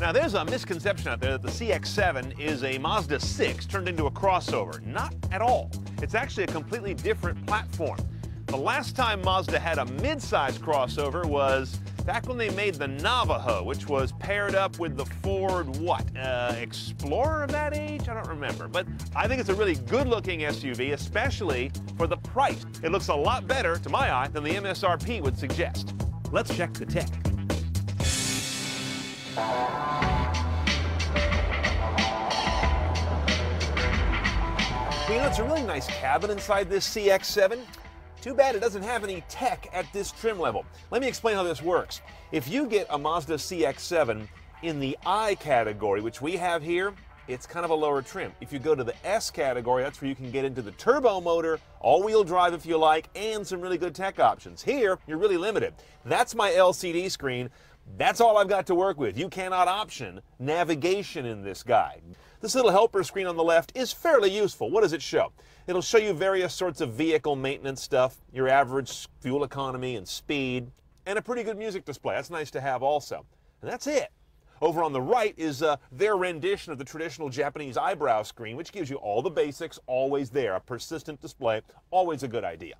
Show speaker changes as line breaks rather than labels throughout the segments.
Now, there's a misconception out there that the CX-7 is a Mazda 6 turned into a crossover. Not at all. It's actually a completely different platform. The last time Mazda had a mid-size crossover was back when they made the Navajo, which was paired up with the Ford, Explorer of that age? I don't remember. But I think it's a really good-looking SUV, especially for the price. It looks a lot better, to my eye, than the MSRP would suggest. Let's check the tech. You know, it's a really nice cabin inside this CX-7. Too bad it doesn't have any tech at this trim level. Let me explain how this works. If you get a Mazda CX-7 in the I category, which we have here, it's kind of a lower trim. If you go to the S category, that's where you can get into the turbo motor, all-wheel drive if you like, and some really good tech options. Here, you're really limited. That's my LCD screen. That's all I've got to work with. You cannot option navigation in this guy. This little helper screen on the left is fairly useful. What does it show? It'll show you various sorts of vehicle maintenance stuff, your average fuel economy and speed, and a pretty good music display. That's nice to have also. And that's it. Over on the right is their rendition of the traditional Japanese eyebrow screen, which gives you all the basics, always there. A persistent display, always a good idea.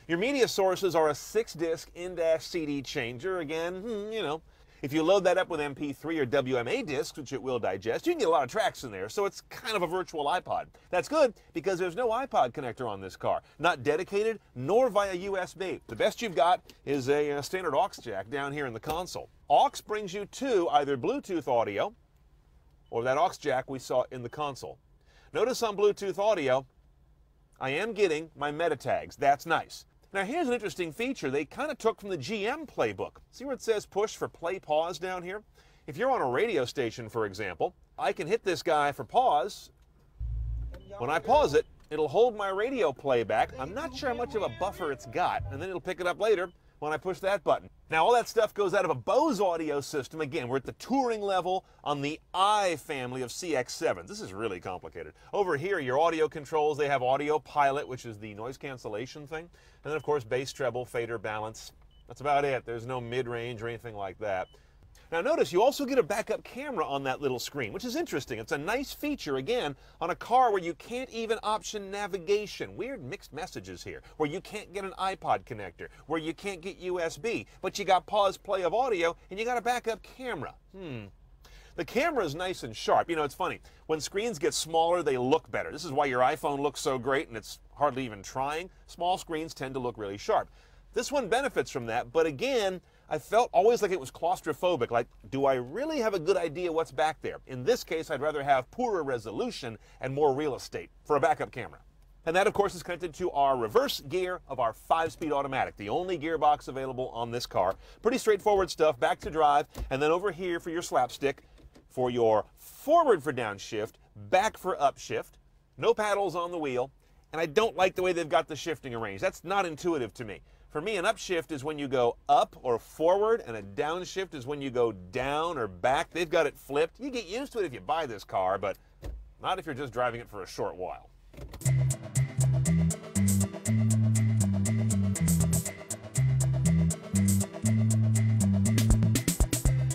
Your media sources are a 6-disc in-dash CD changer. Again, you know, if you load that up with MP3 or WMA discs, which it will digest, you can get a lot of tracks in there, so it's kind of a virtual iPod. That's good because there's no iPod connector on this car, not dedicated nor via USB. The best you've got is a standard aux jack down here in the console. Aux brings you to either Bluetooth audio or that aux jack we saw in the console. Notice on Bluetooth audio, I am getting my meta tags. That's nice. Now here's an interesting feature they kind of took from the GM playbook. See where it says push for play pause down here? If you're on a radio station, for example, I can hit this guy for pause. When I pause it, it'll hold my radio playback. I'm not sure how much of a buffer it's got, and then it'll pick it up later when I push that button. Now all that stuff goes out of a Bose audio system. Again, we're at the touring level on the I family of CX-7s. This is really complicated. Over here, your audio controls, they have Audio Pilot, which is the noise cancellation thing. And then of course, bass, treble, fader, balance. That's about it. There's no mid-range or anything like that. Now notice you also get a backup camera on that little screen, which is interesting. It's a nice feature, again, on a car where you can't even option navigation. Weird mixed messages here, where you can't get an iPod connector, where you can't get USB, but you got pause play of audio, and you got a backup camera. The camera is nice and sharp. You know, it's funny. When screens get smaller, they look better. This is why your iPhone looks so great, and it's hardly even trying. Small screens tend to look really sharp. This one benefits from that, but again, I felt always like it was claustrophobic, like, do I really have a good idea what's back there? In this case, I'd rather have poorer resolution and more real estate for a backup camera. And that, of course, is connected to our reverse gear of our 5-speed automatic, the only gearbox available on this car. Pretty straightforward stuff, back to drive, and then over here for your slapstick, for your forward for downshift, back for upshift, no paddles on the wheel, and I don't like the way they've got the shifting arranged. That's not intuitive to me. For me, an upshift is when you go up or forward, and a downshift is when you go down or back. They've got it flipped. You get used to it if you buy this car, but not if you're just driving it for a short while.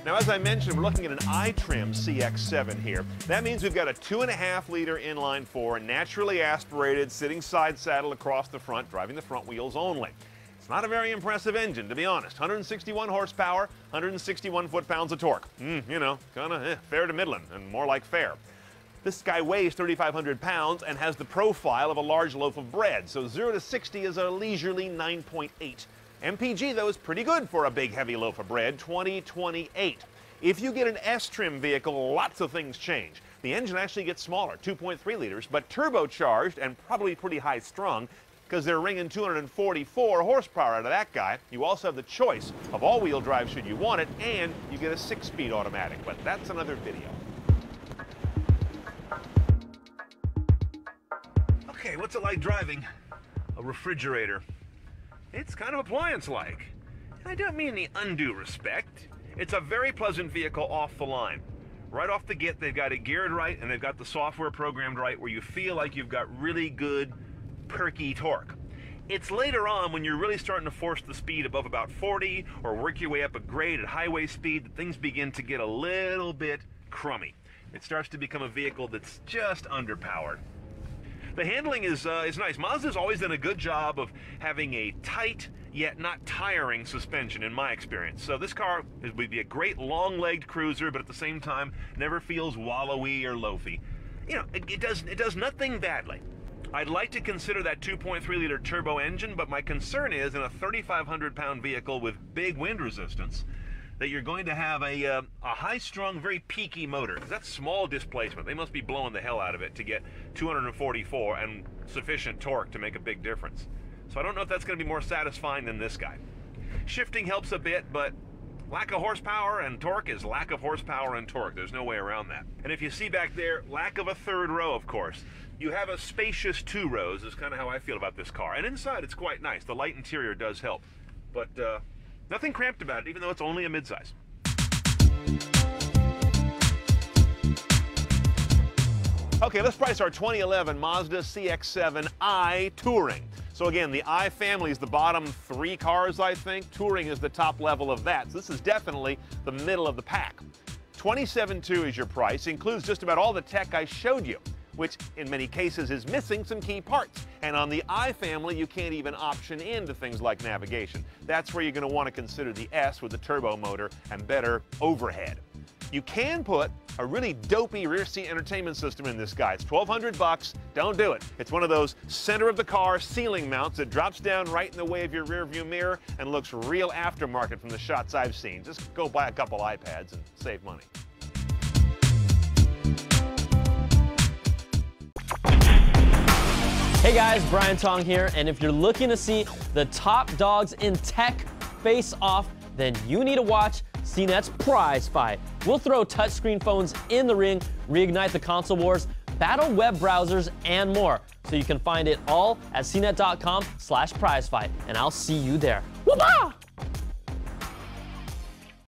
Now, as I mentioned, we're looking at an I-trim CX-7 here. That means we've got a 2.5-liter inline-4, naturally aspirated, sitting side saddle across the front, driving the front wheels only. It's not a very impressive engine, to be honest. 161 horsepower, 161 foot-pounds of torque. You know, kind of fair to middling, and more like fair. This guy weighs 3,500 pounds and has the profile of a large loaf of bread, so 0 to 60 is a leisurely 9.8. MPG, though, is pretty good for a big, heavy loaf of bread, 2028. If you get an S-trim vehicle, lots of things change. The engine actually gets smaller, 2.3 liters, but turbocharged and probably pretty high-strung, because they're wringing 244 horsepower out of that guy. You also have the choice of all-wheel drive should you want it, and you get a 6-speed automatic, but that's another video. Okay, what's it like driving a refrigerator? It's kind of appliance-like. And I don't mean the undue respect. It's a very pleasant vehicle off the line. Right off the get, they've got it geared right, and they've got the software programmed right where you feel like you've got really good perky torque. It's later on when you're really starting to force the speed above about 40 or work your way up a grade at highway speed that things begin to get a little bit crummy. It starts to become a vehicle that's just underpowered. The handling is nice. Mazda's always done a good job of having a tight yet not tiring suspension in my experience. So this car would be a great long-legged cruiser, but at the same time never feels wallowy or loafy. You know, it does nothing badly. I'd like to consider that 2.3-liter turbo engine, but my concern is in a 3,500-pound vehicle with big wind resistance that you're going to have a high-strung, very peaky motor. That's small displacement. They must be blowing the hell out of it to get 244 and sufficient torque to make a big difference. So I don't know if that's going to be more satisfying than this guy. Shifting helps a bit, but lack of horsepower and torque is lack of horsepower and torque. There's no way around that. And if you see back there, lack of a third row, of course. You have a spacious 2 rows is kind of how I feel about this car. And inside, it's quite nice. The light interior does help. But nothing cramped about it, even though it's only a midsize. Okay, let's price our 2011 Mazda CX-7i Touring. So again, the I family is the bottom 3 cars, I think. Touring is the top level of that. So this is definitely the middle of the pack. $27,200 is your price. Includes just about all the tech I showed you, which in many cases is missing some key parts. And on the I family, you can't even option into things like navigation. That's where you're going to want to consider the S with the turbo motor and better overhead. You can put a really dopey rear seat entertainment system in this guy. It's $1,200 bucks. Don't do it. It's one of those center of the car ceiling mounts that drops down right in the way of your rear view mirror and looks real aftermarket from the shots I've seen. Just go buy a couple iPads and save money.
Hey guys, Brian Tong here, and if you're looking to see the top dogs in tech face off, then you need to watch CNET's Prize Fight. We'll throw touchscreen phones in the ring, reignite the console wars, battle web browsers, and more. So you can find it all at cnet.com/prizefight, and I'll see you there. Whoop-ah!